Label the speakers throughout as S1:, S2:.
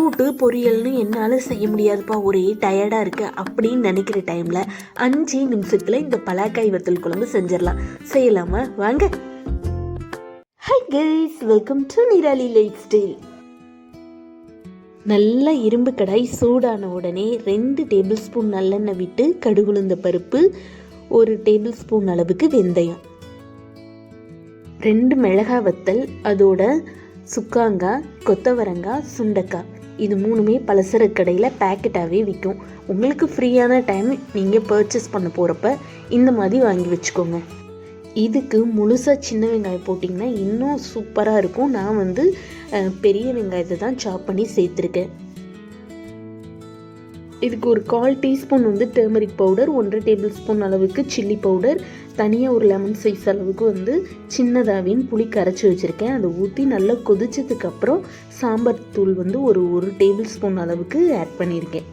S1: கூட்டு பொரியல்னு என்னால் செய்ய முடியாதுப்பா, ஒரே டயர்டாக இருக்கு அப்படின்னு நினைக்கிற டைமில் 5 நிமிஷத்தில் இந்த பலாக்காய் வத்தல் குழம்பு செஞ்சிடலாம். செய்யலாமா? வாங்க. Hi guys, welcome to Nirali life style. நல்ல இரும்பு கடாய் சூடான உடனே 2 டேபிள் ஸ்பூன் நல்லெண்ணெய் விட்டு கடுகுளுந்த பருப்பு, 1 டேபிள் ஸ்பூன் அளவுக்கு வெந்தயம், 2 மிளகாய் வத்தல், அதோட சுக்காங்காய், கொத்தவரங்காய், சுண்டக்காய், இது 3மே பலசரக்கு கடையில் பேக்கெட்டாகவே விற்கும். உங்களுக்கு ஃப்ரீயான டைம் நீங்கள் பர்ச்சேஸ் பண்ண போகிறப்ப இந்த மாதிரி வாங்கி வச்சுக்கோங்க. இதுக்கு முழுசாக சின்ன வெங்காயம் போட்டிங்கன்னா இன்னும் சூப்பராக இருக்கும். நான் பெரிய வெங்காயத்தை தான் சாப் பண்ணி சேர்த்துருக்கேன். இதுக்கு ஒரு 1/4 teaspoon turmeric powder, 1.5 table spoon அளவுக்கு சில்லி பவுடர், தனியாக ஒரு லெமன் சைஸ் அளவுக்கு சின்னதாவின் புளி கரைச்சி வச்சுருக்கேன். அதை ஊற்றி நல்லா கொதிச்சதுக்கப்புறம் சாம்பார் தூள் ஒரு டேபிள் ஸ்பூன் அளவுக்கு ஆட் பண்ணியிருக்கேன்.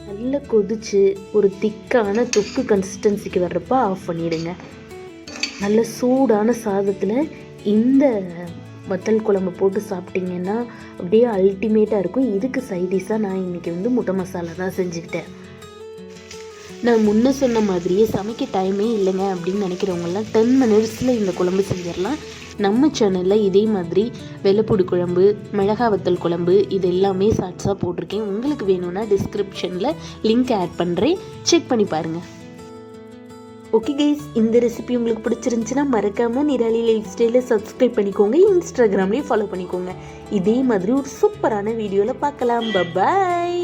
S1: நல்லா கொதிச்சு ஒரு திக்கான தொக்கு கன்சிஸ்டன்சிக்கு வர்றப்போ ஆஃப் பண்ணிவிடுங்க. நல்ல சூடான சாதத்தில் இந்த வத்தல் குழம்பு போட்டு சாப்பிட்டிங்கன்னா அப்படியே அல்டிமேட்டாக இருக்கும். இதுக்கு சைடிஷாக நான் இன்றைக்கி முட்டை மசாலா தான் செஞ்சுக்கிட்டேன். நான் முன்ன சொன்ன மாதிரியே சமைக்க டைமே இல்லைங்க அப்படின்னு நினைக்கிறவங்களாம் 10 மினிட்ஸில் இந்த குழம்பு செஞ்சிடலாம். நம்ம சேனலில் இதே மாதிரி வெள்ளைப்பூடு குழம்பு, மிளகாய் வத்தல் குழம்பு இது எல்லாமே ஷார்ட்ஸாக போட்டிருக்கேன். உங்களுக்கு வேணும்னா டிஸ்கிரிப்ஷனில் லிங்க் ஆட் பண்ணுறேன், செக் பண்ணி பாருங்கள். ஓகே கைஸ், இந்த ரெசிபி உங்களுக்கு பிடிச்சிருந்துச்சுன்னா மறக்காமல் நிராலி லைஃப் ஸ்டைலை சப்ஸ்கிரைப் பண்ணிக்கோங்க, இன்ஸ்டாகிராம்லேயும் ஃபாலோ பண்ணிக்கோங்க. இதே மாதிரி ஒரு சூப்பரான வீடியோவில் பார்க்கலாம். பாய்.